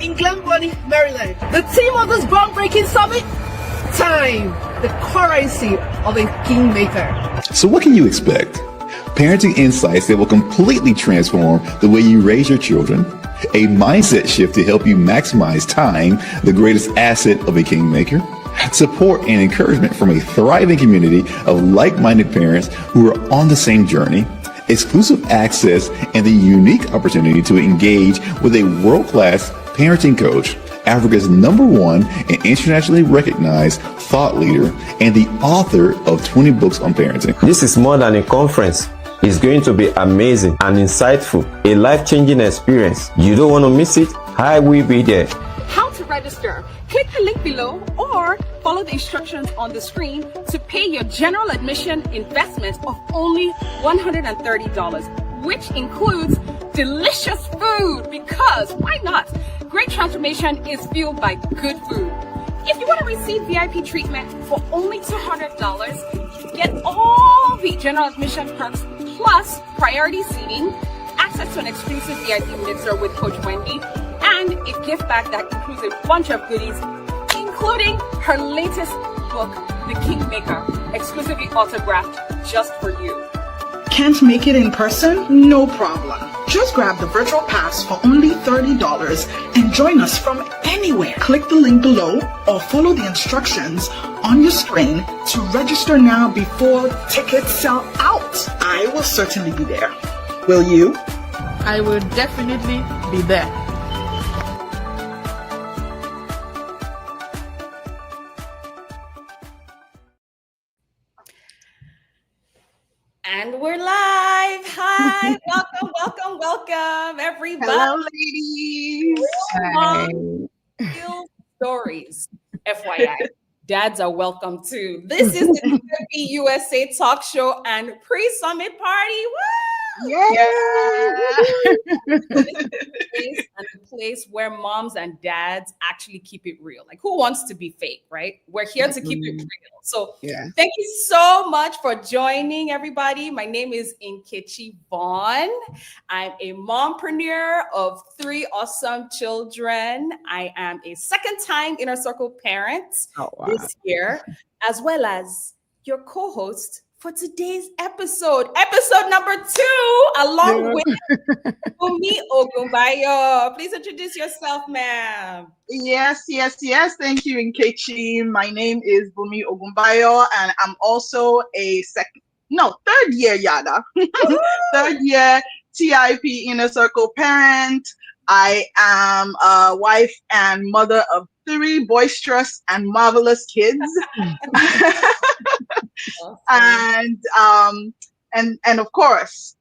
in Glen Burnie, Maryland. The theme of this groundbreaking summit? Time, the currency of a kingmaker. So what can you expect? Parenting insights that will completely transform the way you raise your children, a mindset shift to help you maximize time, the greatest asset of a kingmaker, support and encouragement from a thriving community of like-minded parents who are on the same journey, exclusive access, and the unique opportunity to engage with a world-class parenting coach, Africa's #1 and internationally recognized thought leader, and the author of 20 books on parenting. This is more than a conference. It's going to be amazing and insightful, a life-changing experience. You don't want to miss it. I will be there. How to register? Click the link below or follow the instructions on the screen to pay your general admission investment of only $130, which includes delicious food, because why not? Great transformation is fueled by good food. If you want to receive VIP treatment for only $200, you get all the general admission perks plus priority seating, access to an exclusive VIP mixer with Coach Wendy, and a gift bag that includes a bunch of goodies, including her latest book, The Kingmaker, exclusively autographed just for you. Can't make it in person? No problem. Just grab the virtual pass for only $30 and join us from anywhere. Click the link below or follow the instructions on your screen to register now before tickets sell out. I will certainly be there. Will you? I will definitely be there. And we're live. Hi, welcome, everybody. Hello, ladies. Hi. Real stories. FYI, dads are welcome too. This is the TFP USA talk show and pre-summit party. Woo! Yeah. This is a place where moms and dads actually keep it real. Like, who wants to be fake, right? We're here to keep it real. So thank you so much for joining, everybody. My name is Nkechi Vaughn. I'm a mompreneur of 3 awesome children. I am a second-time Inner Circle parent this year, as well as your co-host for today's episode number 2, along with Bumi Ogunbayo. Please introduce yourself, ma'am. Yes. Thank you, Nkechi. My name is Bumi Ogunbayo, and I'm also a third year Yada. Third year TIP Inner Circle parent. I am a wife and mother of 3 boisterous and marvelous kids. Awesome. And of course,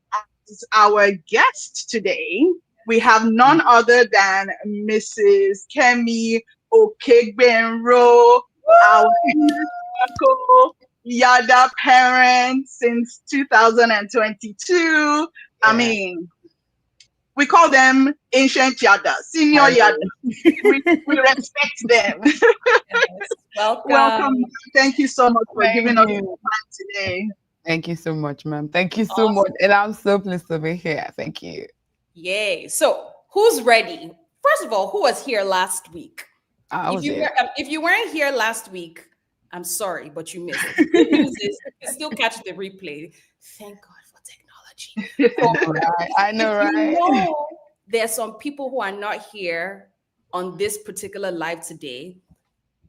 as our guest today, we have none other than Mrs. Kemi Okegbenro, our Inner Circle Yada parent since 2022. I mean, we call them ancient Yada, senior Yada. We respect them. Yes. Welcome. Thank you so much for giving us the time today. Thank you so much, ma'am. Thank you so much. And I'm so pleased to be here. Thank you. Yay. So who's ready? First of all, who was here last week? If you weren't here last week, I'm sorry, but you missed it. The news is you can still catch the replay. Thank God for technology. I know, right? There are some people who are not here on this particular live today.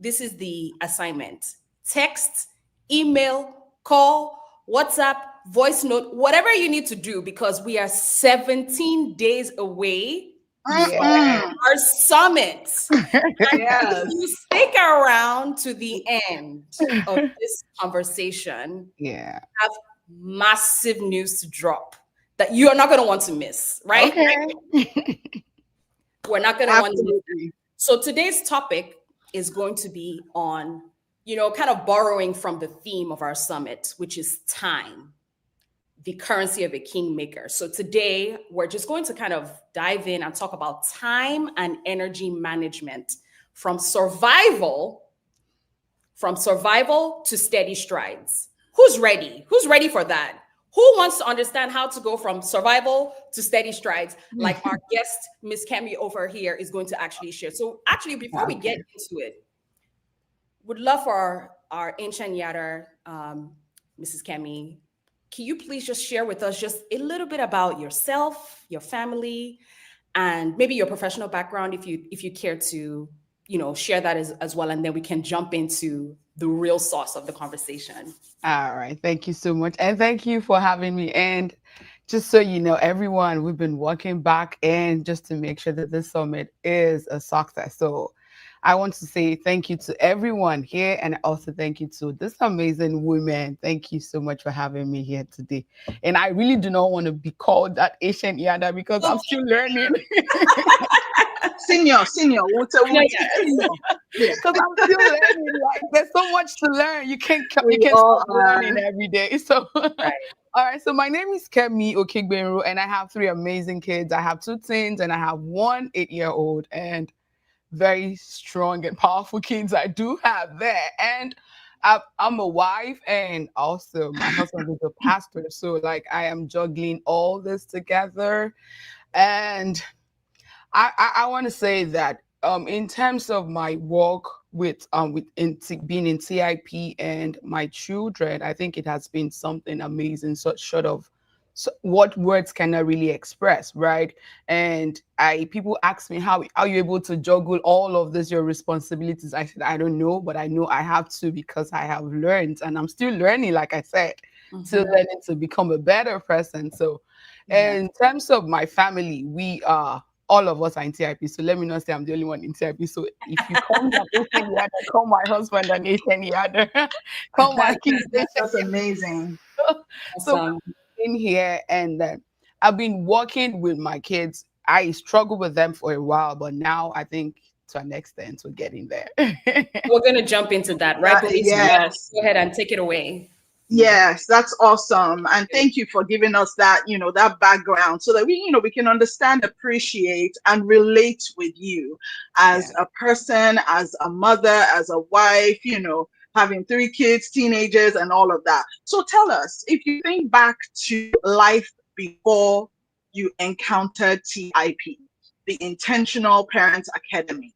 This is the assignment. Text, email, call, WhatsApp, voice note, whatever you need to do, because we are 17 days away from our summit. And you stick around to the end of this conversation. Yeah. Have massive news to drop that you are not going to want to miss, right? Okay. We're not going to want to miss. So today's topic is going to be on, kind of borrowing from the theme of our summit, which is time, the currency of a kingmaker. So today we're just going to kind of dive in and talk about time and energy management from survival to steady strides. Who's ready? Who's ready for that? Who wants to understand how to go from survival to steady strides, like our guest, Miss Kemi over here, is going to actually share? So actually, before we get into it, would love for our ancient Yada, Mrs. Kemi, can you please just share with us just a little bit about yourself, your family, and maybe your professional background, if you care to, share that as well, and then we can jump into the real sauce of the conversation. All right. Thank you so much. And thank you for having me. And just so you know, everyone, we've been working back in just to make sure that this summit is a success. So I want to say thank you to everyone here, and also thank you to this amazing woman. Thank you so much for having me here today. And I really do not want to be called that Asian Yada because I'm still learning. Senior. We'll tell you senior. Because I'm still learning. Like, there's so much to learn. You can't stop learning every day. So, right. All right. So my name is Kemi Okigbenru, and I have 3 amazing kids. I have 2 teens, and I have 1 8-year-old, and very strong and powerful kids I do have there. And I'm a wife, and also my husband is a pastor. So like I am juggling all this together. And I want to say that in terms of my work with being in TIP and my children, I think it has been something amazing, so short of what words cannot really express, right? And people ask me how are you able to juggle all of this, your responsibilities? I said I don't know, but I know I have to, because I have learned, and I'm still learning, like I said, still learning to become a better person. So in terms of my family, we are all of us are in TIP. So let me not say I'm the only one in TIP. So if you call me an Asian Yada, call my husband an Asian Yada, call my kids. That's amazing. So in here, and I've been working with my kids. I struggled with them for a while, but now I think to an extent we're getting there. We're going to jump into that, right? Yes. Go ahead and take it away. Yes, that's awesome. And thank you for giving us that, that background, so that we can understand, appreciate, and relate with you as a person, as a mother, as a wife, having 3 kids, teenagers, and all of that. So tell us, if you think back to life before you encountered TIP, the Intentional Parents Academy,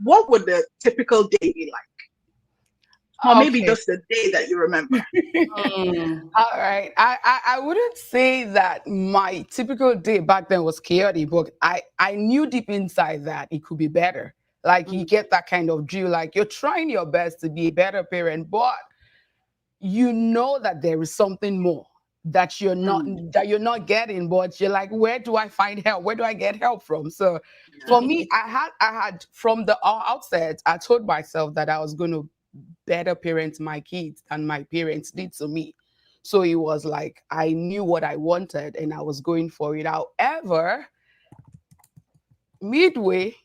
what would the typical day be like? Or maybe just the day that you remember. All right. I wouldn't say that my typical day back then was chaotic, but I knew deep inside that it could be better. Like you get that kind of drill, like you're trying your best to be a better parent, but you know that there is something more that you're not getting, but you're like, where do I find help? Where do I get help from? So for me, I had from the outset, I told myself that I was going to better parent my kids than my parents did to me. So it was like I knew what I wanted and I was going for it. However, midway,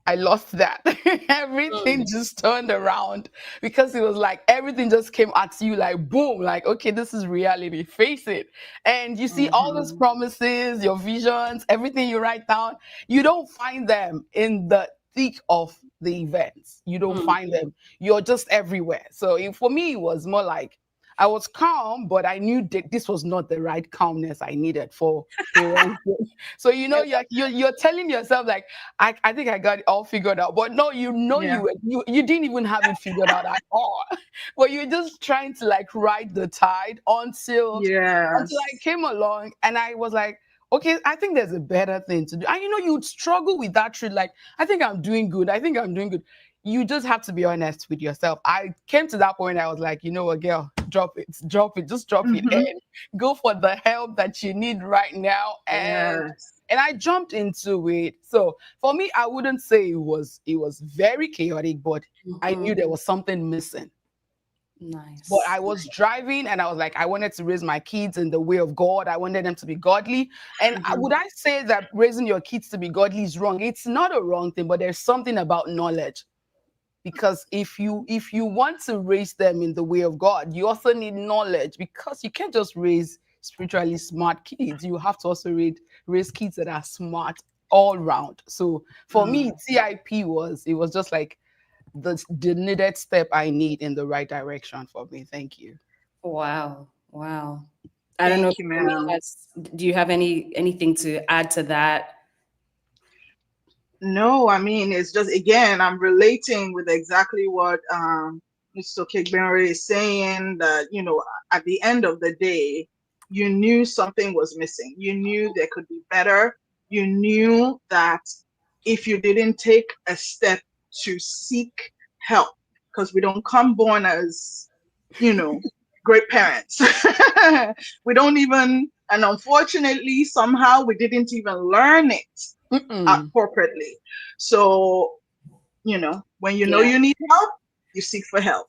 I lost that. Everything just turned around, because it was like everything just came at you like boom, like, okay, this is reality, face it. And you see all those promises, your visions, everything you write down, you don't find them in the thick of the events. You don't find them. You're just everywhere. So for me, it was more like I was calm, but I knew that this was not the right calmness I needed for parenting. So you're telling yourself like, I think I got it all figured out, but no, you didn't even have it figured out at all. But you're just trying to like ride the tide until I came along, and I was like, okay, I think there's a better thing to do. And you'd struggle with that truth. Like, I think I'm doing good. You just have to be honest with yourself. I came to that point, I was like, you know what, girl, drop it, just drop it and go for the help that you need right now. And I jumped into it. So for me, I wouldn't say it was very chaotic, but I knew there was something missing. Nice. But I was driving, and I was like, I wanted to raise my kids in the way of God. I wanted them to be godly. And would I say that raising your kids to be godly is wrong? It's not a wrong thing, but there's something about knowledge. Because if you want to raise them in the way of God, you also need knowledge, because you can't just raise spiritually smart kids. You have to also raise kids that are smart all round. So for me, TIP was just like the needed step I need in the right direction for me. Thank you. Wow. I don't know. Thank you, ma'am. Do you have anything to add to that? No, I mean, it's just, again, I'm relating with exactly what Mr. Kigbenre is saying, that, at the end of the day, you knew something was missing. You knew there could be better. You knew that if you didn't take a step to seek help, because we don't come born as, great parents. We don't even, and unfortunately, somehow we didn't even learn it corporately. So, when you know you need help, you seek for help.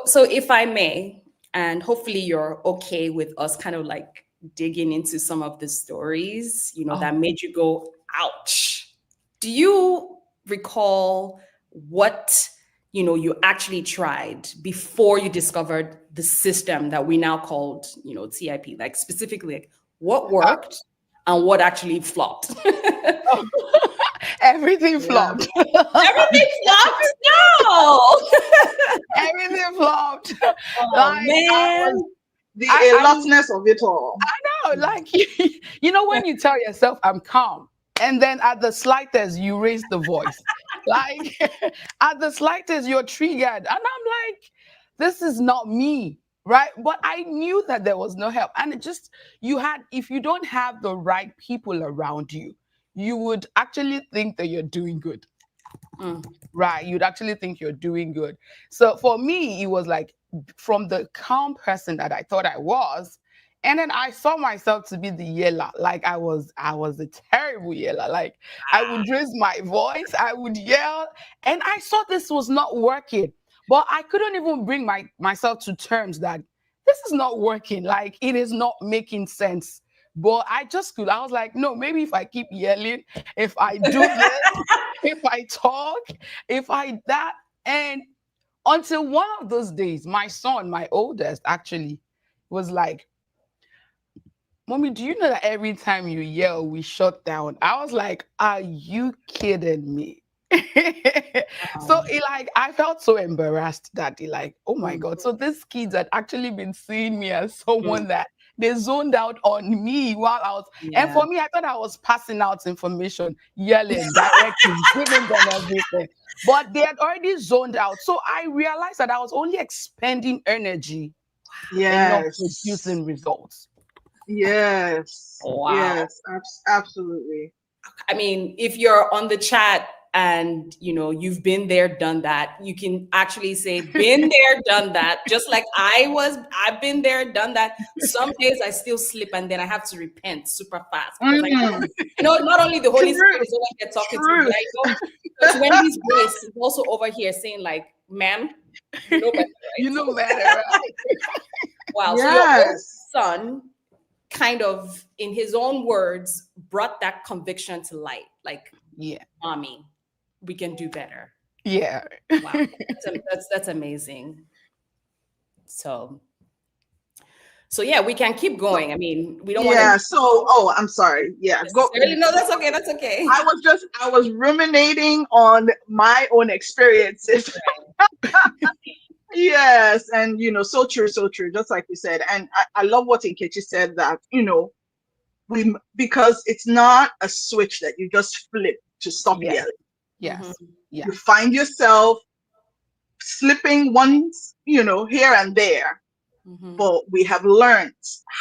So if I may, and hopefully you're okay with us kind of like digging into some of the stories, that made you go, ouch. Do you recall what, you actually tried before you discovered the system that we now called, TIP? Like specifically, like what worked and what actually flopped? Everything flopped. Everything flopped? No. Everything flopped. Oh, man. The allotness of it all. I know, like, when you tell yourself, I'm calm, and then at the slightest, you raise the voice. Like, at the slightest, you're triggered. And I'm like, this is not me, right? But I knew that there was no help. And if you don't have the right people around you, you would actually think that you're doing good. Right? You'd actually think you're doing good. So for me, it was like, from the calm person that I thought I was, and then I saw myself to be the yeller. Like I was a terrible yeller. Like I would raise my voice, I would yell, and I saw this was not working. But I couldn't even bring myself to terms that this is not working. Like it is not making sense. But I was like, no, maybe if I keep yelling, if I do this, if I talk, if I that, and until one of those days, my son, my oldest, actually was like, Mommy, do you know that every time you yell, we shut down? I was like, are you kidding me? So I felt so embarrassed that oh my God. So these kids had actually been seeing me as someone that they zoned out on me while I was, and for me, I thought I was passing out information, yelling, directing, giving them everything. But they had already zoned out. So I realized that I was only expending energy and not producing results. Yes. Wow. Yes, absolutely. I mean, if you're on the chat and you've been there, done that, you can actually say, been there, done that. Just like I've been there, done that. Some days I still slip and then I have to repent super fast. Because not only the Holy Spirit is over here talking to me, because Wendy's voice is also over here saying like, ma'am, you know better, right? You know better, right? Wow. Yes. So your son kind of, in his own words, brought that conviction to light. Like, Mommy, we can do better. Yeah. Wow. That's amazing. So yeah, we can keep going. I mean, we don't want to. Yeah. So, I'm sorry. Yeah. Go. No, that's okay. That's okay. I was ruminating on my own experiences. Yes. And, so true, just like you said. And I love what Nkechi said, that, because it's not a switch that you just flip to stop yelling. Yes. You find yourself slipping once, here and there. But we have learned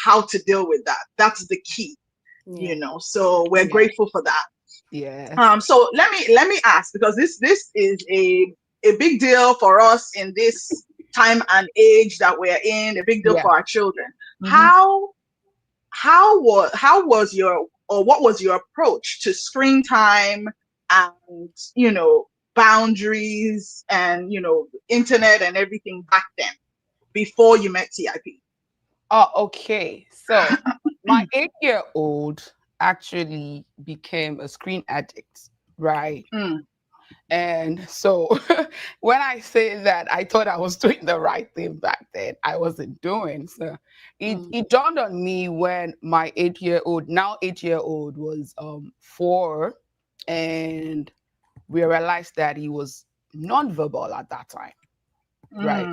how to deal with that. That's the key, so we're grateful for that. Yeah. So let me ask, because this is a big deal for us in this time and age that we're in, a big deal for our children. What was your approach to screen time and boundaries and internet and everything back then, before you met TIP? Oh, okay. So my 8-year-old actually became a screen addict, right? And so when I say that I thought I was doing the right thing back then, I wasn't doing. So it dawned on me when my 8-year-old was 4, and we realized that he was nonverbal at that time. Right.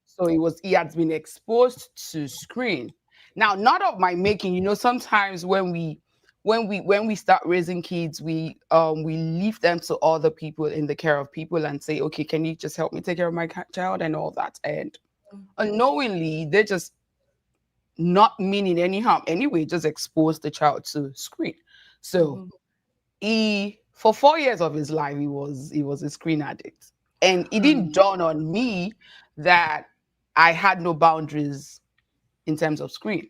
So he had been exposed to screen. Now, not of my making, sometimes when we start raising kids, we leave them to other people in the care of people and say, okay, can you just help me take care of my child and all that? And unknowingly, they're just not meaning any harm anyway, just expose the child to screen. So for 4 years of his life, he was a screen addict. And it didn't dawn on me that I had no boundaries in terms of screen.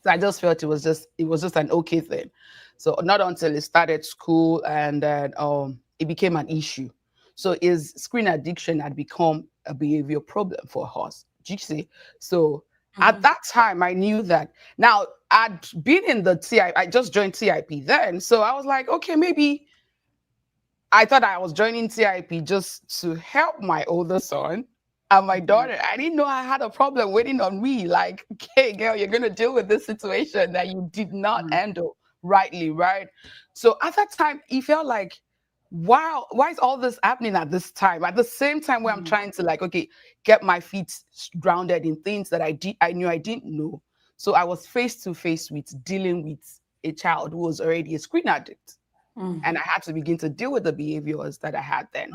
So I just felt it was just an okay thing. So not until it started school and then it became an issue. So his screen addiction had become a behavior problem for us. Do you see? So at that time, I knew that. Now I'd been in the TIP. I just joined TIP then, so I was like, okay, maybe. I thought I was joining TIP just to help my older son and my daughter. I didn't know I had a problem waiting on me. Like, okay, girl, you're going to deal with this situation that you did not handle rightly, right? So at that time, it felt like, wow, why is all this happening at this time? At the same time where I'm trying to okay, get my feet grounded in things that I knew I didn't know. So I was face to face with dealing with a child who was already a screen addict. And I had to begin to deal with the behaviors that I had then.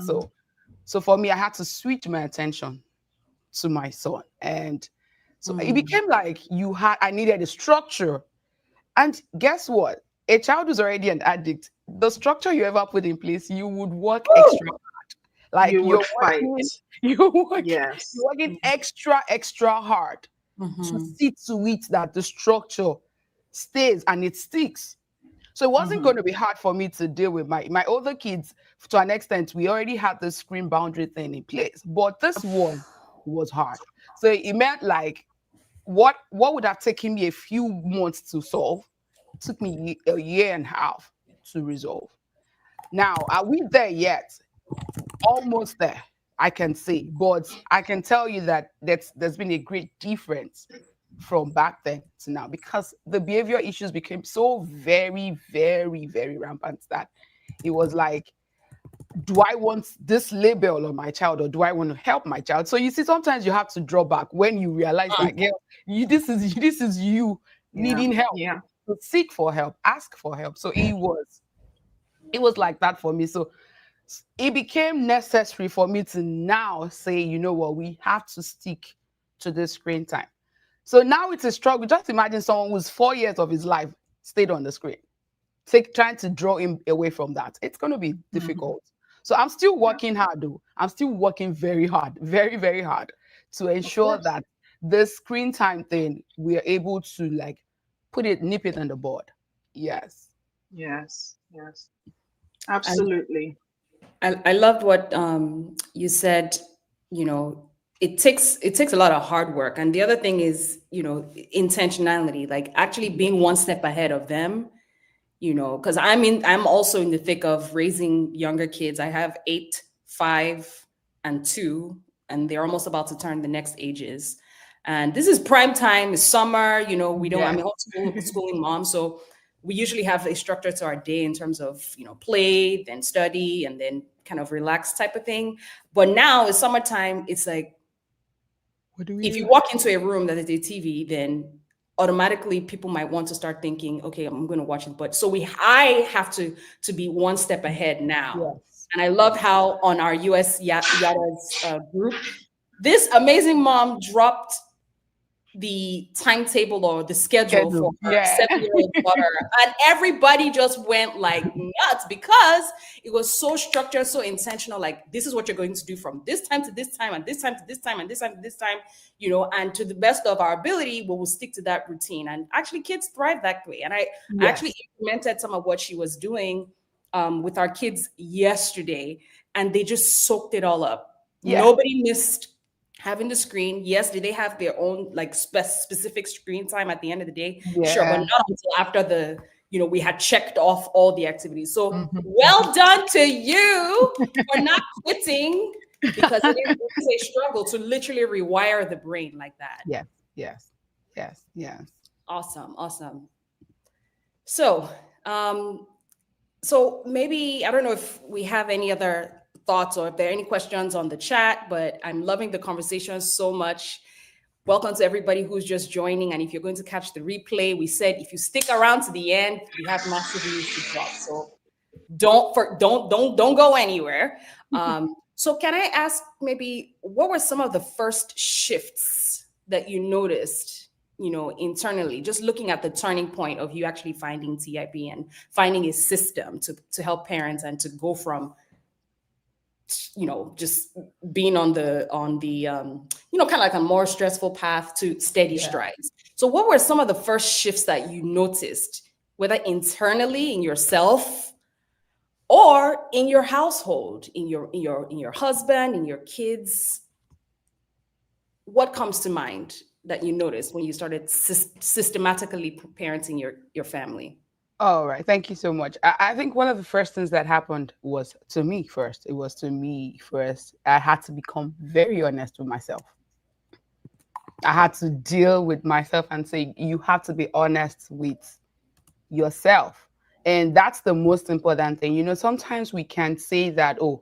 So for me, I had to switch my attention to my son. And so it became like I needed a structure. And guess what? A child who's already an addict, the structure you ever put in place, you would work extra hard. Like you would fight. You're working extra hard to see to it that the structure stays and it sticks. So it wasn't going to be hard for me to deal with my older kids. To an extent, we already had the screen boundary thing in place, but this one was hard. So it meant like what would have taken me a few months to solve, it took me a year and a half to resolve. Now, are we there yet? Almost there, I can say, but I can tell you that there's been a great difference from back then to now, because the behavior issues became so very, very, very rampant that it was like, do I want this label on my child or do I want to help my child? So you see, sometimes you have to draw back when you realize that, girl, this is you needing help. So seek for help, ask for help. So it was like that for me. So it became necessary for me to now say, you know what, we have to stick to this screen time. So now it's a struggle. Just imagine someone who's 4 years of his life stayed on the screen, trying to draw him away from that. It's going to be difficult. So I'm still working hard, though. I'm still working very hard, very, very hard to ensure that this screen time thing, we are able to nip it on the board. Yes. Yes. Absolutely. I loved what you said. It takes a lot of hard work, and the other thing is intentionality, like actually being one step ahead of them. Because I'm also in the thick of raising younger kids. I have 8, 5, and 2, and they're almost about to turn the next ages. And this is prime time. It's summer. We don't. I'm a homeschooling mom, so we usually have a structure to our day in terms of play, then study, and then kind of relax type of thing. But now it's summertime. It's like, if you walk into a room that is a TV, then automatically people might want to start thinking, okay, I'm going to watch it. But I have to be one step ahead now. Yes. And I love how on our US Yada's group, this amazing mom dropped the timetable or the schedule for her 7-year-old daughter, and everybody just went like nuts because it was so structured, so intentional. Like, this is what you're going to do from this time to this time, and this time to this time, and this time to this time, and to the best of our ability, we will stick to that routine. And actually, kids thrive that way. And I actually implemented some of what she was doing with our kids yesterday, and they just soaked it all up. Nobody missed having the screen. Yes, did they have their own specific screen time at the end of the day? Sure, but not until after we had checked off all the activities. So well done to you for not quitting, because it is a struggle to literally rewire the brain like that. Yes. Awesome. So so maybe, I don't know if we have any other thoughts or if there are any questions on the chat, but I'm loving the conversation so much. Welcome to everybody who's just joining. And if you're going to catch the replay, we said if you stick around to the end, we have massive news to drop. So don't go anywhere. So can I ask maybe what were some of the first shifts that you noticed, internally, just looking at the turning point of you actually finding TIP and finding a system to help parents and to go from just being on the kind of like a more stressful path to steady strides. So what were some of the first shifts that you noticed, whether internally in yourself or in your household, in your husband, in your kids? What comes to mind that you noticed when you started systematically parenting your family? All right. Thank you so much. I think one of the first things that happened was to me first. It was to me first. I had to become very honest with myself. I had to deal with myself and say, you have to be honest with yourself. And that's the most important thing. Sometimes we can say that, oh,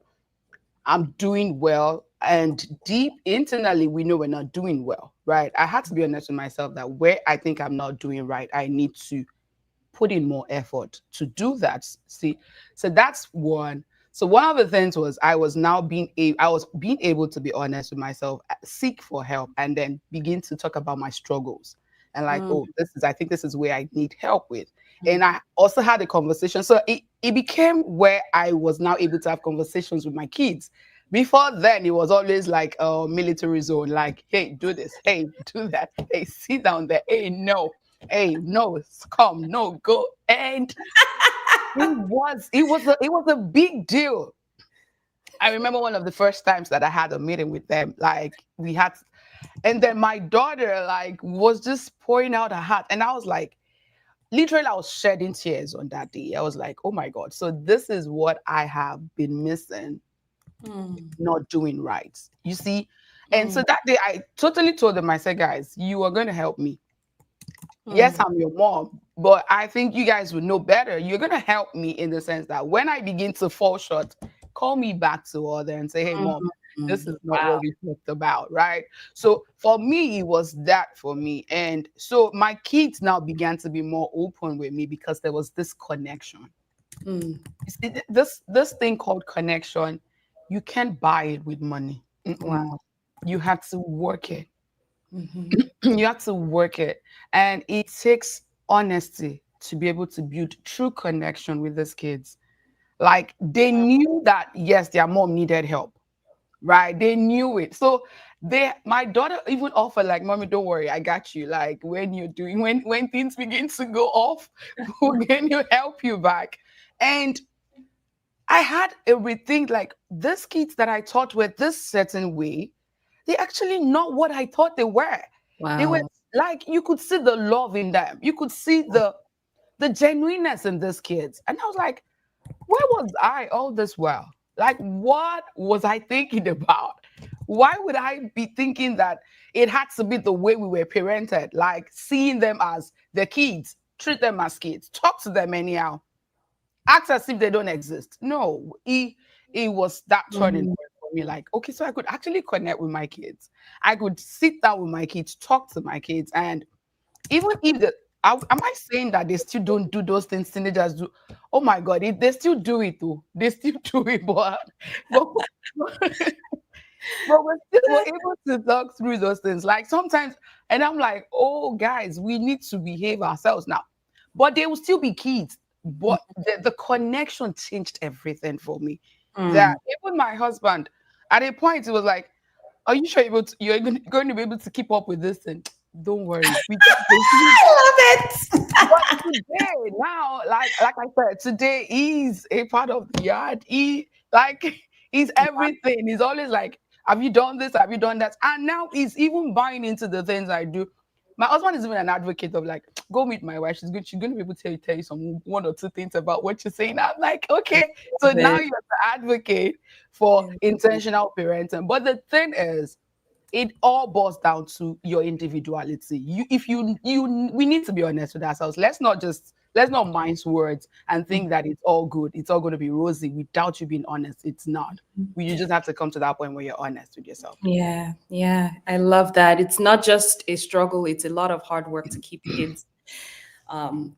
I'm doing well. And deep internally, we know we're not doing well, right? I had to be honest with myself that where I think I'm not doing right, I need to put in more effort to do that. See, so that's one. So one of the things was I was being able to be honest with myself, seek for help, and then begin to talk about my struggles. And like, oh, I think this is where I need help with. And I also had a conversation. So it became where I was now able to have conversations with my kids. Before then, it was always like a military zone, like, hey, do this, hey, do that, hey, sit down there, hey, no, come, no, go. And it was a big deal. I remember one of the first times that I had a meeting with them, like and then my daughter was just pouring out her heart. And I was like, literally, I was shedding tears on that day. I was like, oh my God. So this is what I have been missing, not doing right. You see? And so that day I totally told them, I said, guys, you are going to help me. Yes, I'm your mom, but I think you guys would know better. You're going to help me in the sense that when I begin to fall short, call me back to order and say, hey, mom, this is not what we talked about, right? So for me, it was that for me. And so my kids now began to be more open with me because there was this connection. You see, this thing called connection, you can't buy it with money. Wow. You have to work it. You have to work it. And it takes honesty to be able to build true connection with these kids. Like they knew that, yes, their mom needed help, right? They knew it. So my daughter even offered like, mommy, don't worry, I got you. Like when things begin to go off, we're going to help you back. And I had a rethink, like these kids that I thought were this certain way, they actually not what I thought they were. Wow. They were like, you could see the love in them. You could see the genuineness in these kids. And I was like, where was I all this while? Like, what was I thinking about? Why would I be thinking that it had to be the way we were parented? Like seeing them as the kids, treat them as kids, talk to them anyhow, act as if they don't exist. No, it was that turning point for me. Like, okay, so I could actually connect with my kids. I could sit down with my kids, talk to my kids, and even if am I saying that they still don't do those things teenagers do? Oh my God, they still do it too. They still do it, but we're able to talk through those things. Like sometimes, and I'm like, oh guys, we need to behave ourselves now. But they will still be kids. But the connection changed everything for me. That even my husband, at a point, it was like, are you sure you're going to be able to keep up with this thing? Don't worry. We got this. I love it. But today, now, like I said, today he's a part of the yard. He's everything. He's always like, have you done this? Have you done that? And now he's even buying into the things I do. My husband is even an advocate of like, go meet my wife. She's going to be able to tell you some one or two things about what you're saying. I'm like, okay. So now you're the advocate for intentional parenting. But the thing is, it all boils down to your individuality. We need to be honest with ourselves. Let's not just let's not mince words and think that it's all good. It's all going to be rosy without you being honest. It's not. You just have to come to that point where you're honest with yourself. Yeah, yeah, I love that. It's not just a struggle; it's a lot of hard work to keep kids, to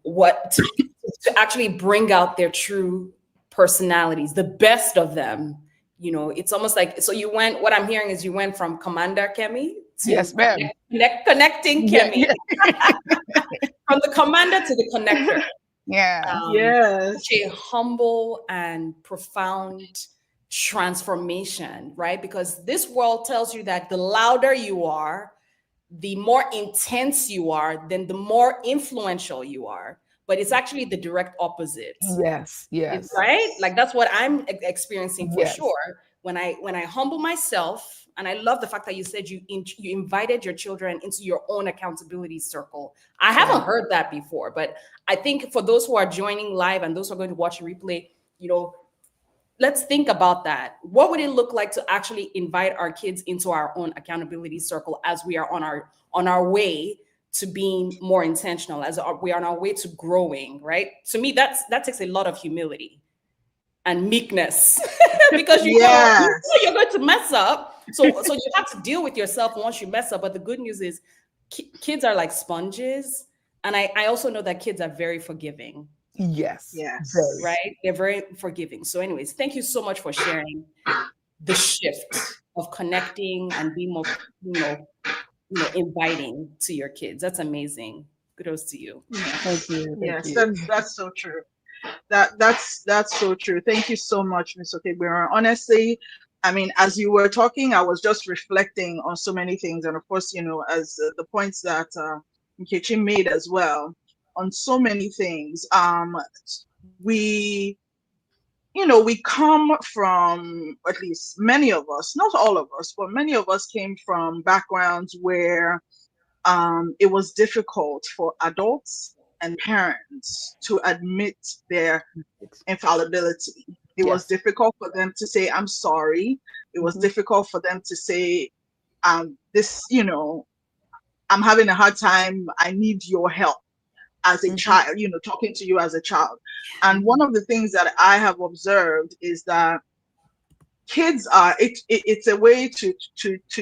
actually bring out their true personalities, the best of them. You know, it's almost like, so you went. What I'm hearing is you went from Commander Kemi to Yes, ma'am. connecting Kemi, from the commander to the connector. Yeah. Yes. Such a humble and profound transformation, right? Because this world tells you that the louder you are, the more intense you are, then the more influential you are. But it's actually the direct opposite. Yes, yes. Right? Like that's what I'm experiencing for Yes. sure. When I humble myself, and I love the fact that you said you invited your children into your own accountability circle. I haven't heard that before, but I think for those who are joining live and those who are going to watch the replay, you know, let's think about that. What would it look like to actually invite our kids into our own accountability circle as we are on our way to being more intentional, as we are on our way to growing, right? To me, that takes a lot of humility and meekness because you know you're going to mess up. So you have to deal with yourself once you mess up. But the good news is kids are like sponges. And I also know that kids are very forgiving. Yes. Yes. Right? They're very forgiving. So anyways, thank you so much for sharing the shift of connecting and being more, inviting to your kids. That's amazing. Kudos to you. Thank you. Yes, that's so true. That's so true. Thank you so much, Ms. Okebira. Honestly, I mean, as you were talking, I was just reflecting on so many things, and of course, as the points that Nkechi made as well, on so many things. We come from, at least many of us, not all of us, but many of us came from backgrounds where it was difficult for adults and parents to admit their infallibility. It was difficult for them to say, I'm sorry. It was difficult for them to say, I'm having a hard time. I need your help as a child, talking to you as a child. And one of the things that I have observed is that kids are, it's a way to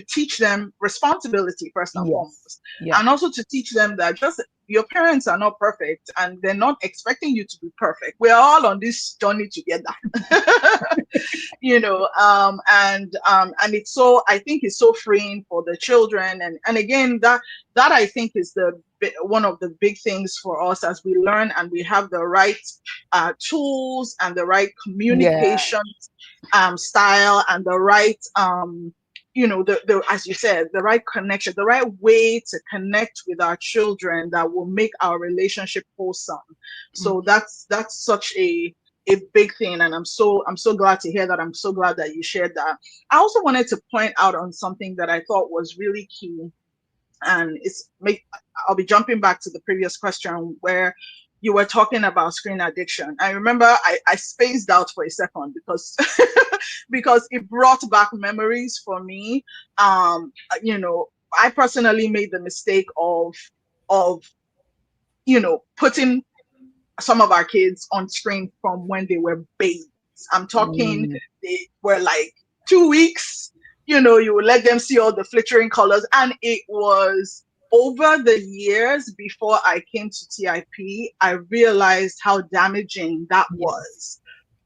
teach them responsibility first and foremost, and also to teach them that just your parents are not perfect and they're not expecting you to be perfect. We're all on this journey together. And it's so, I think it's so freeing for the children. And again, that I think is one of the big things for us as we learn and we have the right tools and the right communication style and the right as you said, the right connection, the right way to connect with our children that will make our relationship wholesome. So that's such a big thing, and I'm so glad to hear that. I'm so glad that you shared that. I also wanted to point out on something that I thought was really key, and I'll be jumping back to the previous question where you were talking about screen addiction. I remember I spaced out for a second because because it brought back memories for me. I personally made the mistake of putting some of our kids on screen from when they were babies. I'm talking, they were like 2 weeks, you would let them see all the flickering colors. And it was over the years before I came to TIP, I realized how damaging that was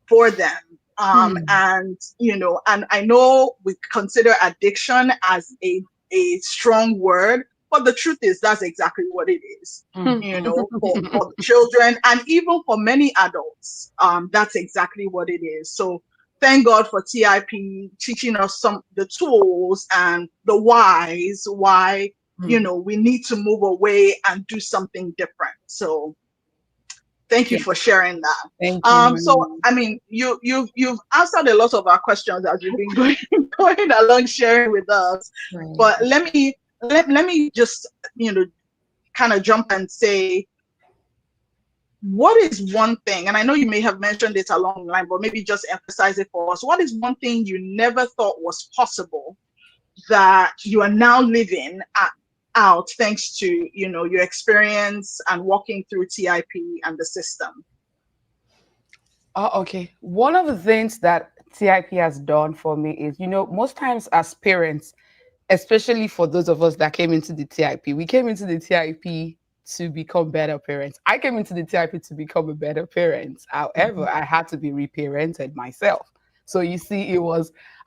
for them. And I know we consider addiction as a strong word, but the truth is that's exactly what it is. For children and even for many adults, that's exactly what it is. So thank God for TIP teaching us the tools and the whys, why we need to move away and do something different. So thank you for sharing that. Thank you. So I mean, you've answered a lot of our questions as you've been going along sharing with us. Right. But let me just kind of jump and say, what is one thing, and I know you may have mentioned it along the line, but maybe just emphasize it for us. What is one thing you never thought was possible that you are now living out thanks to, your experience and walking through TIP and the system? Oh, okay. One of the things that TIP has done for me is, most times as parents, especially for those of us that came into the TIP, we came into the TIP to become better parents. I came into the TIP to become a better parent. However, I had to be reparented myself. So you see,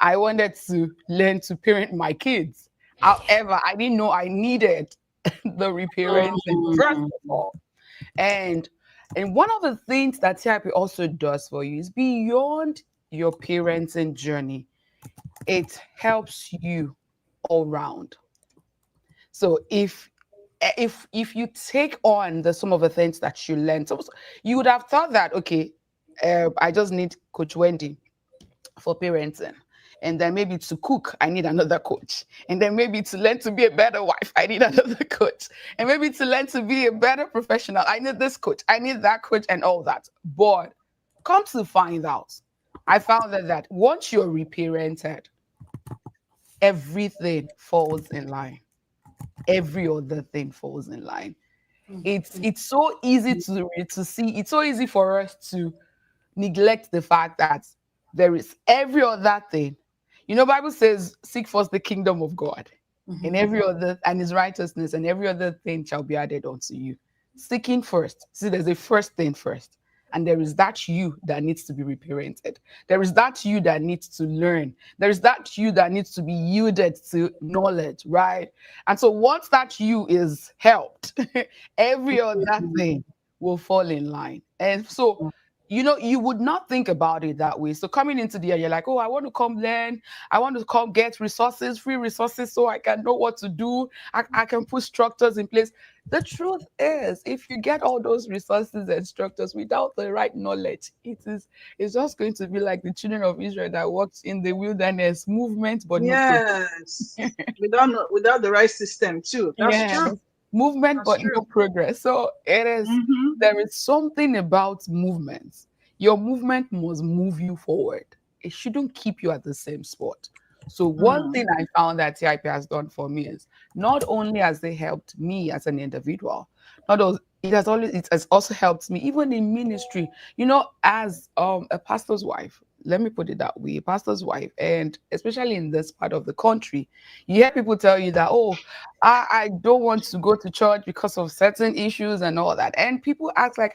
I wanted to learn to parent my kids. However, I didn't know I needed the reparenting first of all. And one of the things that therapy also does for you is beyond your parenting journey, it helps you all round. So if you take on some of the things that you learned, so you would have thought that okay, I just need Coach Wendy for parenting. And then maybe to cook, I need another coach. And then maybe to learn to be a better wife, I need another coach. And maybe to learn to be a better professional, I need this coach, I need that coach, and all that. But come to find out, I found that once you're reparented, everything falls in line. Every other thing falls in line. It's so easy to see. It's so easy for us to neglect the fact that there is every other thing. Bible says, seek first the kingdom of God and every other and his righteousness, and every other thing shall be added unto you. Seeking first. See, there's a first thing first. And there is that you that needs to be reparented. There is that you that needs to learn. There is that you that needs to be yielded to knowledge, right? And so once that you is helped, every other thing will fall in line. And so you would not think about it that way. So coming into the year, you're like, oh, I want to come learn. I want to come get resources, free resources, so I can know what to do. I can put structures in place. The truth is, if you get all those resources and structures without the right knowledge, it's just going to be like the children of Israel that walked in the wilderness movement, but yes, without the right system too. That's true. Movement, but no progress. So it is. There is something about movements. Your movement must move you forward. It shouldn't keep you at the same spot. So one thing I found that TIP has done for me is not only has it helped me as an individual, it has also helped me even in ministry. As a pastor's wife, let me put it that way, a pastor's wife, and especially in this part of the country, you hear people tell you that, oh, I don't want to go to church because of certain issues and all that. And people ask like,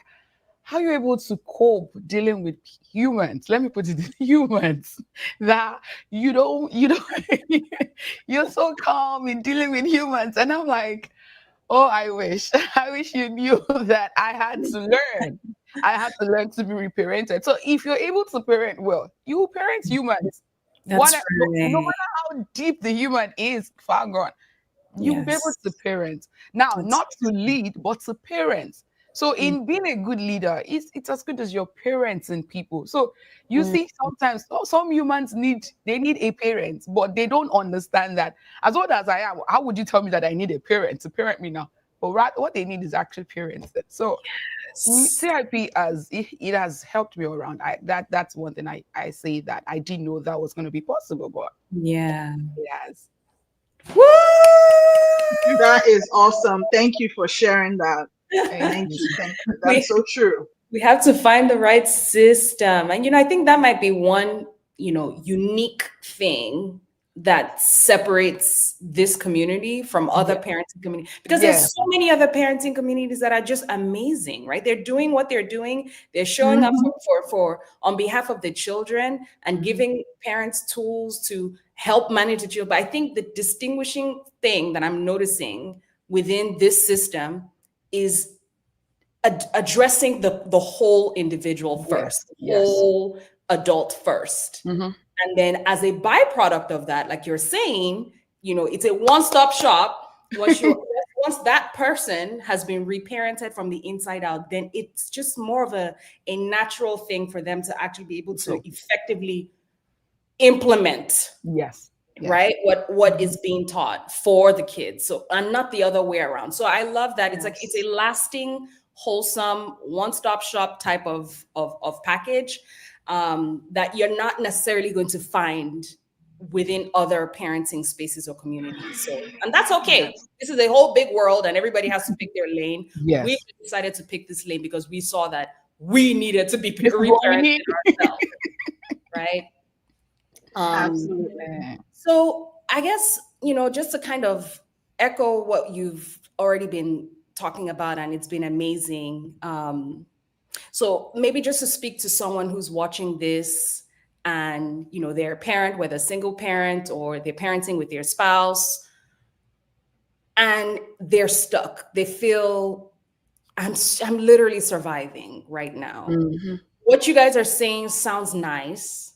how are you able to cope dealing with humans? Let me put it humans that you don't you're so calm in dealing with humans. And I'm like, oh, I wish you knew that I had to learn. I had to learn to be reparented. So if you're able to parent well, you will parent humans. No matter how deep the human is, far gone, you will be able to parent. Now, not to lead, but to parent. So in being a good leader, it's as good as your parents and people. So you see, sometimes some humans need a parent, but they don't understand that. As old as I am, how would you tell me that I need a parent to parent me now? But what they need is actually parents. So CIP it has helped me around. That's one thing I say that I didn't know that was going to be possible, but it has. Woo! That is awesome. Thank you for sharing that. Thank you. That's so true. We have to find the right system. And, I think that might be one, unique thing that separates this community from other parenting communities, because there's so many other parenting communities that are just amazing, right? They're doing what they're doing. They're showing up for on behalf of the children and giving parents tools to help manage the children. But I think the distinguishing thing that I'm noticing within this system is addressing the whole individual first, whole adult first. And then as a byproduct of that, like you're saying, it's a one-stop shop. Once that person has been reparented from the inside out, then it's just more of a natural thing for them to actually be able to effectively implement. Right, what is being taught for the kids. So, and not the other way around. So I love that. It's like it's a lasting, wholesome, one-stop shop type of package that you're not necessarily going to find within other parenting spaces or communities. So, and that's okay. Yes. This is a whole big world and everybody has to pick their lane. Yes. We decided to pick this lane because we saw that we needed to be reparented ourselves, right? Absolutely. So I guess, just to kind of echo what you've already been talking about, and it's been amazing. So maybe just to speak to someone who's watching this and, they're a parent, whether single parent or they're parenting with their spouse, and they're stuck. They feel, I'm literally surviving right now. Mm-hmm. What you guys are saying sounds nice,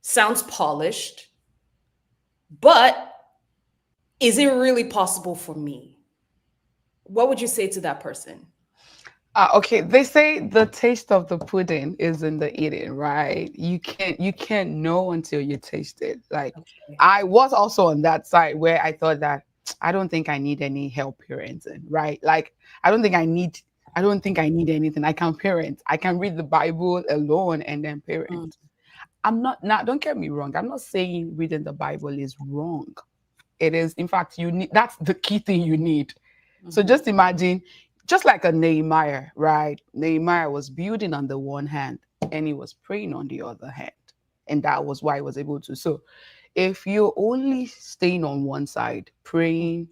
sounds polished, but is it really possible for me? What would you say to that person? Okay, they say the taste of the pudding is in the eating, right? You can't know until you taste it. Like, okay. I was also on that side where I thought that I don't think I need any help parenting, right? Like, I don't think I need anything. I can parent. I can read the Bible alone and then parent. I'm not, now don't get me wrong. I'm not saying reading the Bible is wrong. It is, in fact, that's the key thing you need. So just imagine, just like a Nehemiah, right? Nehemiah was building on the one hand and he was praying on the other hand. And that was why he was able to. So if you're only staying on one side, praying,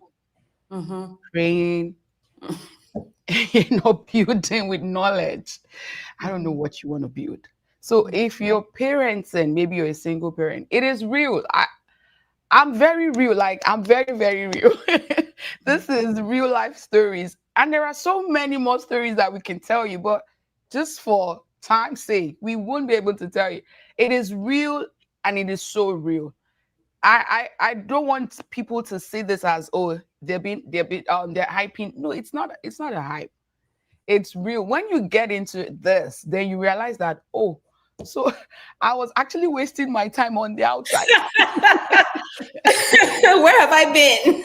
you're not building with knowledge, I don't know what you want to build. So if you're parents and maybe you're a single parent, it is real. I'm very real. Like, I'm very, very real. This is real life stories. And there are so many more stories that we can tell you, but just for time's sake, we won't be able to tell you. It is real and it is so real. I don't want people to see this as, oh, they're hyping. No, it's not a hype. It's real. When you get into this, then you realize that, oh, so I was actually wasting my time on the outside. Where have I been?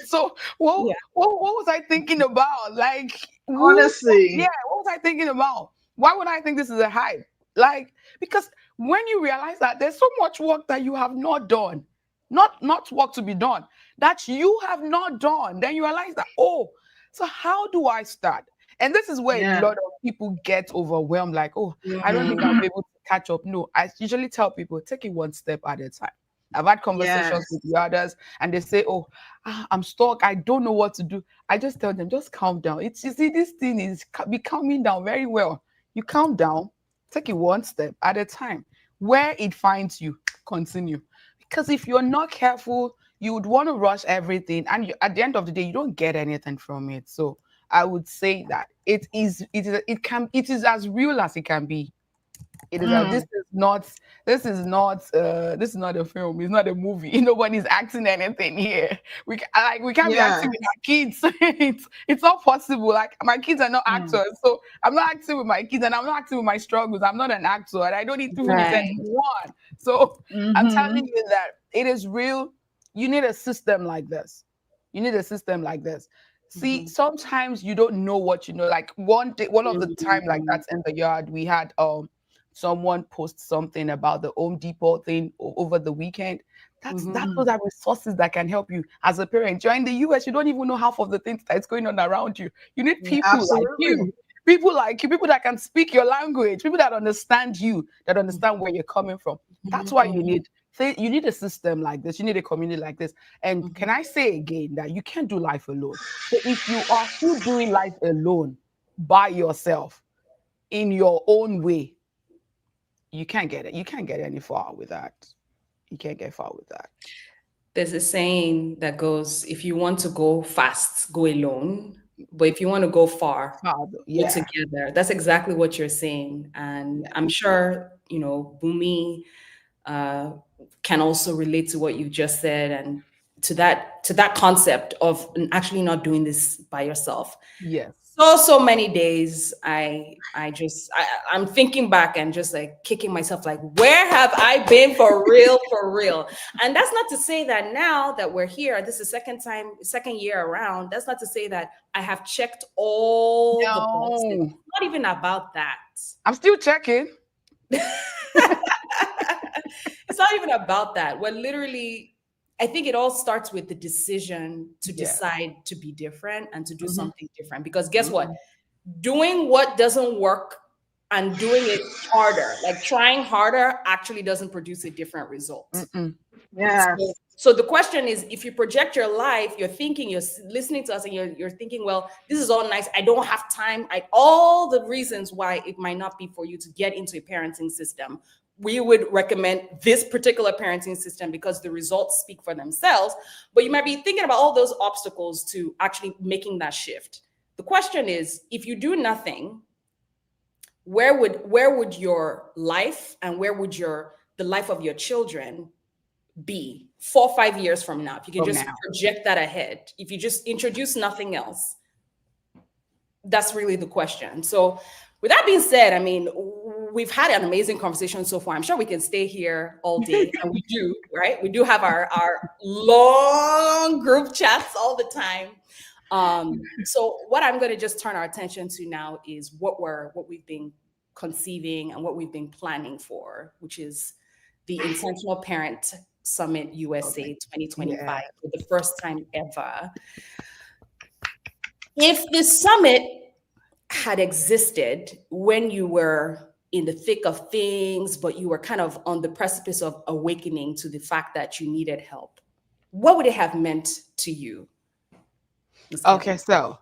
So what was I thinking about? Like, honestly, what was I thinking about? Why would I think this is a hype? Like, because when you realize that there's so much work that you have not done, not work to be done, that you have not done, then you realize that, oh, so how do I start? And this is where a lot of people get overwhelmed, like, oh, I don't think I'll be able to catch up. No, I usually tell people, take it one step at a time. I've had conversations with the others and they say, oh, I'm stuck. I don't know what to do. I just tell them, just calm down. You see, this thing is be calming down very well. You calm down, take it one step at a time. Where it finds you, continue. Because if you're not careful, you would want to rush everything. And at the end of the day, you don't get anything from it. So I would say that it is as real as it can be. It is this is not a film. It's not a movie. Nobody's acting anything here. We can't be acting with our kids. It's not possible. Like, my kids are not actors, so I'm not acting with my kids, and I'm not acting with my struggles. I'm not an actor, and I don't need to finish one. So I'm telling you that it is real. You need a system like this. See, sometimes you don't know what you know. Like, one of the time, like, that's in the yard, we had someone post something about the Home Depot thing over the weekend. Those are resources that can help you as a parent. You're in the US, you don't even know half of the things that's going on around you. You need people like you. People that can speak your language, people that understand you, that understand where you're coming from. That's why you need a system like this. You need a community like this. And can I say again that you can't do life alone? So if you are still doing life alone by yourself in your own way, you can't get it. You can't get any far with that. You can't get far with that. There's a saying that goes, if you want to go fast, go alone. But if you want to go far, go together. That's exactly what you're saying. And I'm sure, Bumi can also relate to what you just said and to that concept of actually not doing this by yourself. Yes. So many days I'm thinking back and just like kicking myself, like, where have I been for real? And that's not to say that now that we're here, this is second year around, that's not to say that I have checked all the boxes. It's not even about that. I'm still checking. It's not even talking about that. We're literally, I think it all starts with the decision to decide to be different and to do something different. Because guess what? Doing what doesn't work and doing it harder, like trying harder, actually doesn't produce a different result. Yes. So the question is, if you project your life, you're thinking, you're listening to us and you're thinking, well, this is all nice. I don't have time. All the reasons why it might not be for you to get into a parenting system. We would recommend this particular parenting system because the results speak for themselves. But you might be thinking about all those obstacles to actually making that shift. The question is, if you do nothing, where would your life and where would the life of your children be 4 or 5 years from now? If you can just project that ahead, if you just introduce nothing else, that's really the question. So with that being said, I mean, we've had an amazing conversation so far. I'm sure we can stay here all day, and we do, right? We do have our long group chats all the time. So what I'm going to just turn our attention to now is what we've been conceiving and what we've been planning for, which is the Intentional Parent Summit USA 2025 for the first time ever. If the summit had existed when you were in the thick of things, but you were kind of on the precipice of awakening to the fact that you needed help, what would it have meant to you? Okay, so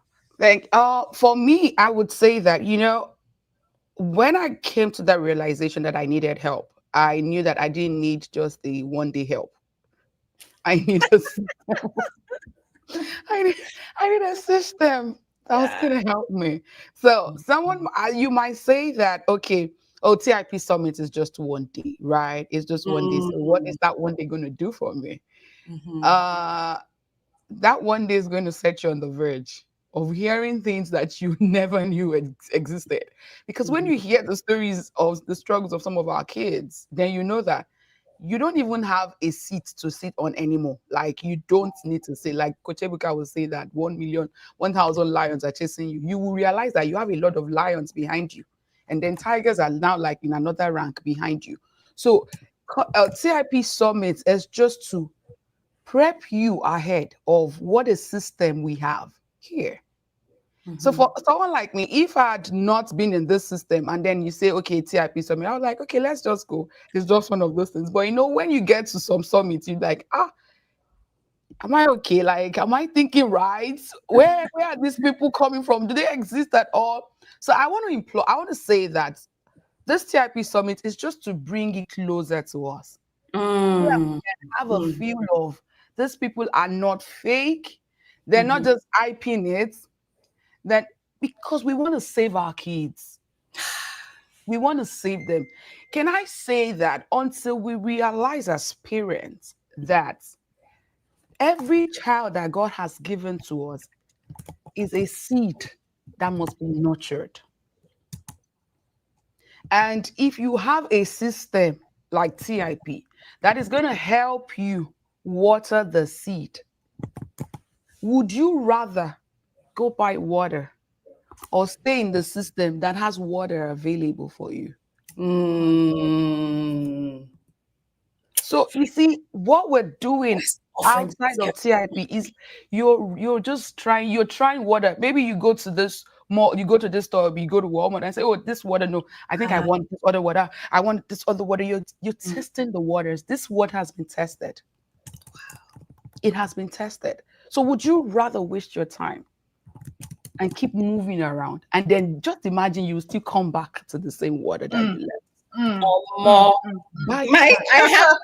for me, I would say that, when I came to that realization that I needed help, I knew that I didn't need just the one-day help. I need a system. I need a system that was going to help me. So you might say that, okay, TIP Summit is just one day, right? It's just one day. So what is that one day going to do for me? That one day is going to set you on the verge of hearing things that you never knew existed. Because when you hear the stories of the struggles of some of our kids, then you know that you don't even have a seat to sit on anymore. Like, you don't need to say, like Coach Ebuka will say that 1,000 lions are chasing you. You will realize that you have a lot of lions behind you. And then tigers are now like in another rank behind you. So TIP Summit is just to prep you ahead of what a system we have here. So for someone like me, if I had not been in this system and then you say, okay, TIP Summit, I was like, okay, let's just go. It's just one of those things. But when you get to some summits, you're like, am I okay? Like, am I thinking right? Where are these people coming from? Do they exist at all? So I want to say that this TIP Summit is just to bring it closer to us. Have a feel of these people are not fake. They're not just hyping it. That because we want to save our kids. We want to save them. Can I say that until we realize as parents that every child that God has given to us is a seed that must be nurtured. And if you have a system like TIP that is going to help you water the seed, would you rather go buy water or stay in the system that has water available for you? So you see, what we're doing outside of TIP is you're trying water. Maybe you go to this mall, you go to this store, you go to Walmart and say, oh, this water, no, I think I want this other water. I want this other water. You're testing the waters. This water has been tested. It has been tested. So would you rather waste your time and keep moving around and then just imagine you still come back to the same water that you left? I have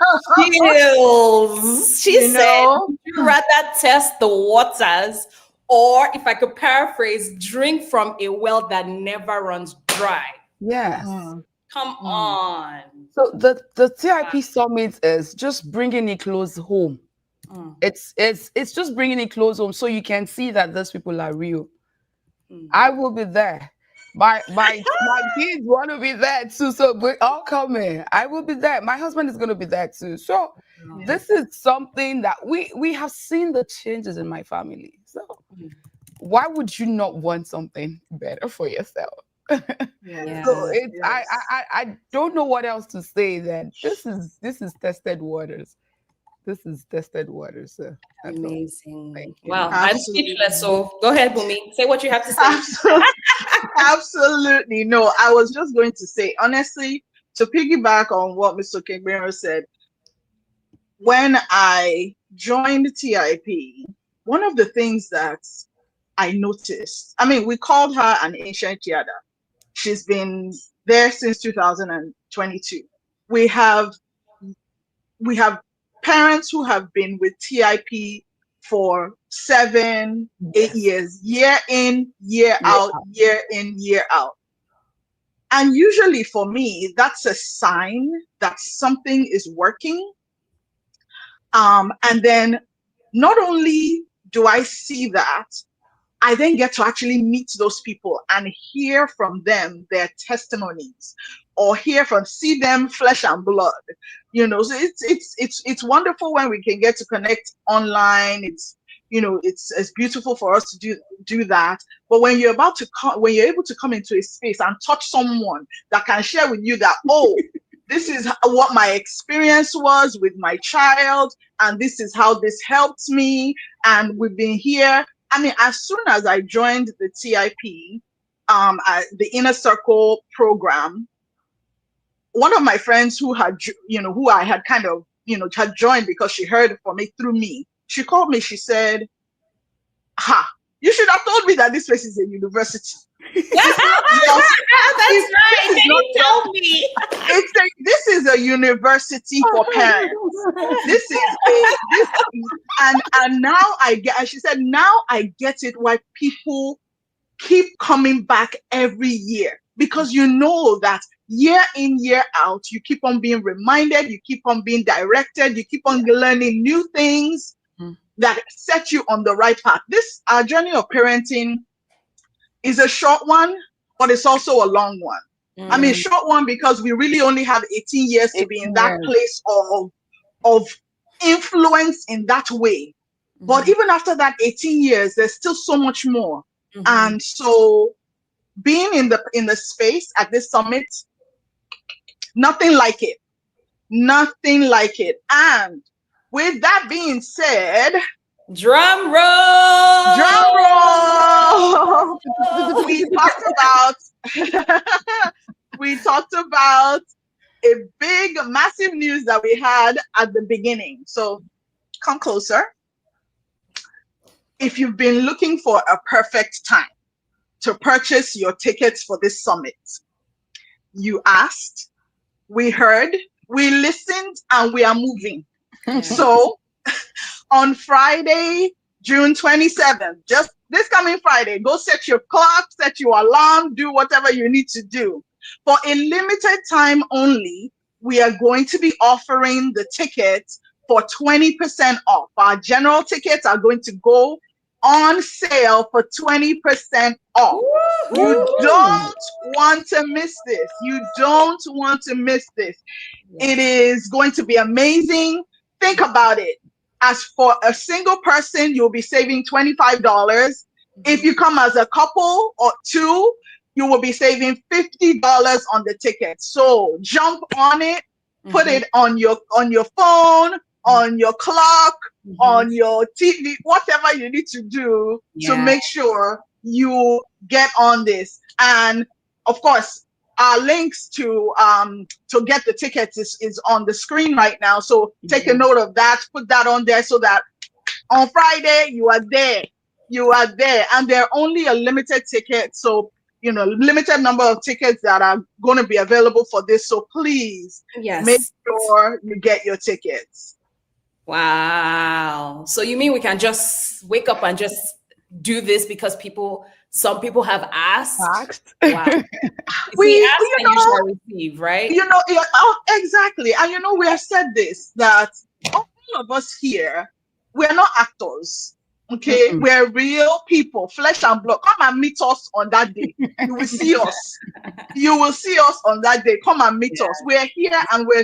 chills. She said, would you rather test the waters, or if I could paraphrase, drink from a well that never runs dry? Yes. Come on. So the TIP Summit is just bringing it close home. It's just bringing it close home so you can see that those people are real. I will be there. My kids want to be there too, so we're all coming. I will be there. My husband is going to be there too. So this is something that we have seen the changes in my family. So why would you not want something better for yourself? Yeah. So it's Yes. I don't know what else to say. Then this is tested waters. This is tested waters. So that's all. Amazing. Thank you. Wow. I'm Absolutely. speechless. So go ahead, Bumi. Say what you have to say. Absolutely. No, I was just going to say, honestly, to piggyback on what Mr. Kingbero said, when I joined TIP, one of the things that I noticed, I mean, we called her an ancient yada. She's been there since 2022. We have parents who have been with TIP for 7, 8 years, year in, year out, year in, year out. And usually for me, that's a sign that something is working. And then not only do I see that, I then get to actually meet those people and hear from them their testimonies, or see them flesh and blood. So it's wonderful when we can get to connect online. It's beautiful for us to do that. But when you're able to come into a space and touch someone that can share with you that, oh, this is what my experience was with my child, and this is how this helped me, and we've been here. I mean, as soon as I joined the TIP, the Inner Circle program, one of my friends who I had kind of, had joined because she heard from it through me. She called me. She said, you should have told me that this place is a university. That's right. You told me. This is a university for parents. And now she said, now I get it why people keep coming back every year, because you know that year in, year out, you keep on being reminded, you keep on being directed, you keep on learning new things that set you on the right path. Our journey of parenting is a short one, but it's also a long one. I mean, short one because we really only have 18 years to be in that place of influence in that way. But even after that 18 years, there's still so much more. And so being in the space at this summit, nothing like it. Nothing like it. And with that being said, drum roll. We talked about a big, massive news that we had at the beginning. So come closer. If you've been looking for a perfect time to purchase your tickets for this summit, you asked, we heard, we listened, and we are moving. So on Friday, June 27th, just this coming Friday, go set your clock, set your alarm, do whatever you need to do. For a limited time only, we are going to be offering the tickets for 20% off. Our general tickets are going to go on sale for 20% off. You don't want to miss this. You don't want to miss this. It is going to be amazing. Think about it. As for a single person, you'll be saving $25. If you come as a couple or two, you will be saving $50 on the ticket. So jump on it, put it on your phone, on your clock, on your TV, whatever you need to do to make sure you get on this. And of course, our links to get the tickets is on the screen right now. So take a note of that, put that on there so that on Friday you are there. You are there. And they're only a limited ticket. So, limited number of tickets that are going to be available for this. So please make sure you get your tickets. Wow. So you mean we can just wake up and just do this because some people have asked? Wow. We ask and you shall receive, right? Exactly. And we have said this, that all of us here, we're not actors. Okay, we're real people, flesh and blood. Come and meet us on that day. You will see us. You will see us on that day. Come and meet us. We're here and we're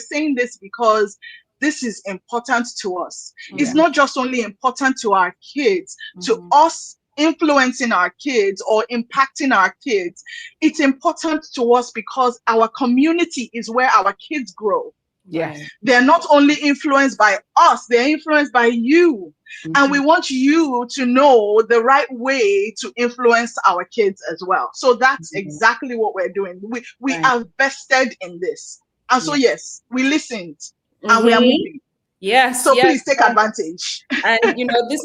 saying this because this is important to us. It's not just only important to our kids, to us influencing our kids or impacting our kids, it's important to us because our community is where our kids grow. Yes. They're not only influenced by us, they're influenced by you. And we want you to know the right way to influence our kids as well. So that's exactly what we're doing. We are vested in this. And so, yes, we listened and we are moving. Yes. So please take advantage. And this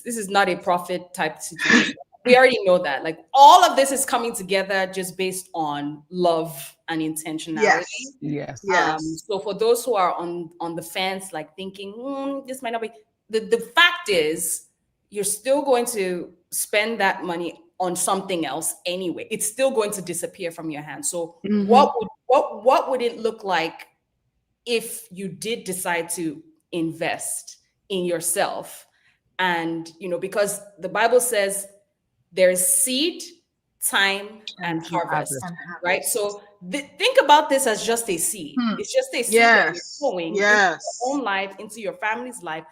is not a profit type situation. We already know that. Like, all of this is coming together just based on love and intentionality. Yes. So for those who are on the fence, like thinking this might not be, the fact is you're still going to spend that money on something else anyway. It's still going to disappear from your hands. So what would it look like if you did decide to invest in yourself? And because the Bible says there's seed, time, and harvest, right? So think about this as just a seed. It's just a seed that you're sowing into your own life, into your family's life.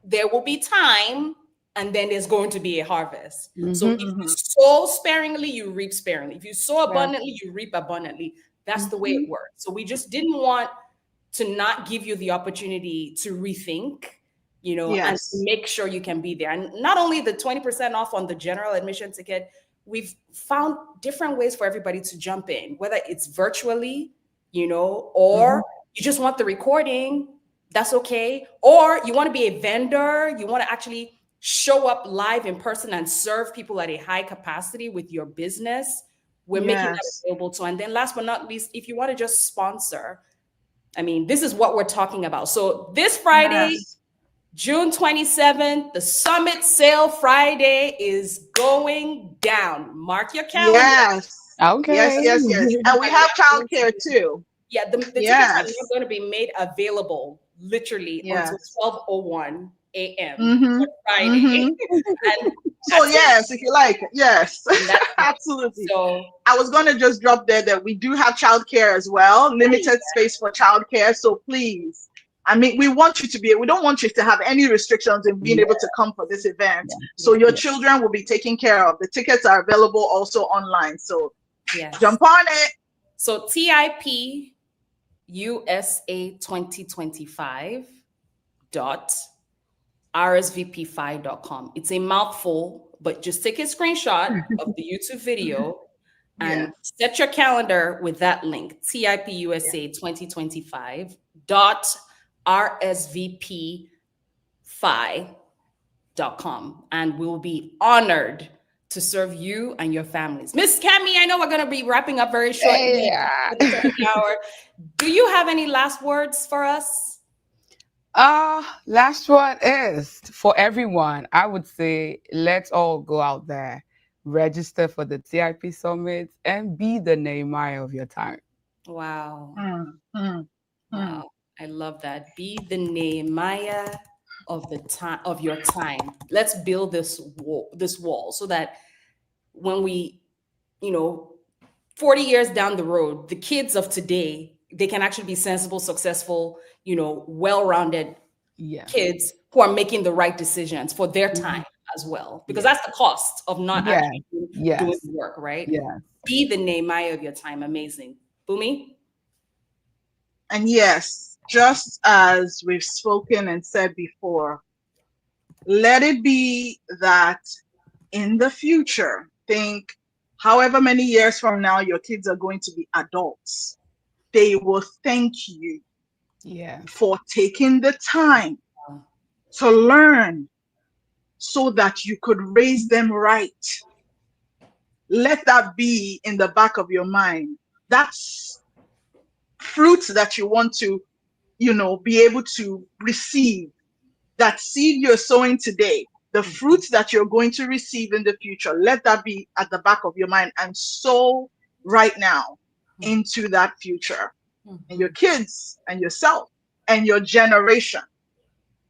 There will be time, and then there's going to be a harvest. So if you sow sparingly, you reap sparingly. If you sow abundantly, you reap abundantly. That's the way it works. So we just didn't want to not give you the opportunity to rethink, and make sure you can be there. And not only the 20% off on the general admission ticket, we've found different ways for everybody to jump in, whether it's virtually, or you just want the recording, that's okay. Or you want to be a vendor, you want to actually show up live in person and serve people at a high capacity with your business. We're making that available too. And then last but not least, if you want to just sponsor, this is what we're talking about. So this Friday, June 27th, the Summit Sale Friday is going down. Mark your calendar. Yes. Okay. Yes. And we have childcare too. Yeah, the tickets are not going to be made available literally until 12:01 a.m. on Friday. And so if you like, absolutely. So I was going to just drop there that we do have childcare as well, limited space for childcare. So please, we want you to we don't want you to have any restrictions in being able to come for this event. So your children will be taken care of. The tickets are available also online. So jump on it. So TIP USA 2025.rsvp5.com. It's a mouthful, but just take a screenshot of the YouTube video and set your calendar with that link, TIP USA 2025.rsvp5.com. And we'll be honored to serve you and your families. Miss Cami, I know we're going to be wrapping up very shortly. Do you have any last words for us? Last one is for everyone. I would say let's all go out there, register for the TIP Summit, and be the Nehemiah of your time. Wow. Wow. I love that. Be the Nehemiah of your time. Let's build this wall so that when we 40 years down the road, the kids of today, they can actually be sensible, successful, well-rounded kids who are making the right decisions for their time as well, because that's the cost of not actually doing the work, right? Be the Nehemiah of your time. Amazing. Bumi? And yes, just as we've spoken and said before, let it be that in the future, think however many years from now your kids are going to be adults, they will thank you for taking the time to learn so that you could raise them right. Let that be in the back of your mind. That's fruits that you want to, be able to receive. That seed you're sowing today, the fruits that you're going to receive in the future, let that be at the back of your mind and sow right now into that future. And your kids and yourself and your generation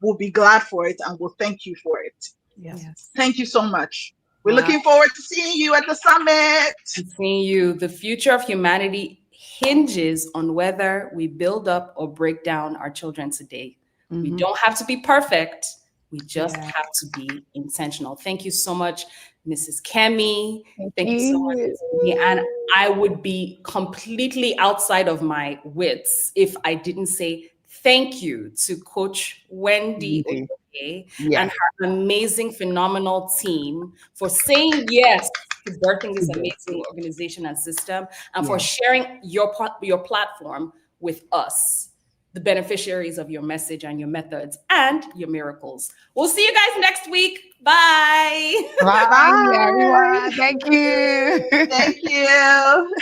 will be glad for it and will thank you for it. Yes. Thank you so much. We're looking forward to seeing you at the summit. Seeing you. The future of humanity hinges on whether we build up or break down our children today. We don't have to be perfect. We just have to be intentional. Thank you so much, Mrs. Kemi. Thank you so much, Mrs. Kemi. And I would be completely outside of my wits if I didn't say thank you to Coach Wendy Oyoke and her amazing, phenomenal team for saying yes to birthing this amazing organization and system, and for sharing your platform with us, the beneficiaries of your message and your methods and your miracles. We'll see you guys next week. Bye. Bye, everyone. Thank you. Thank you.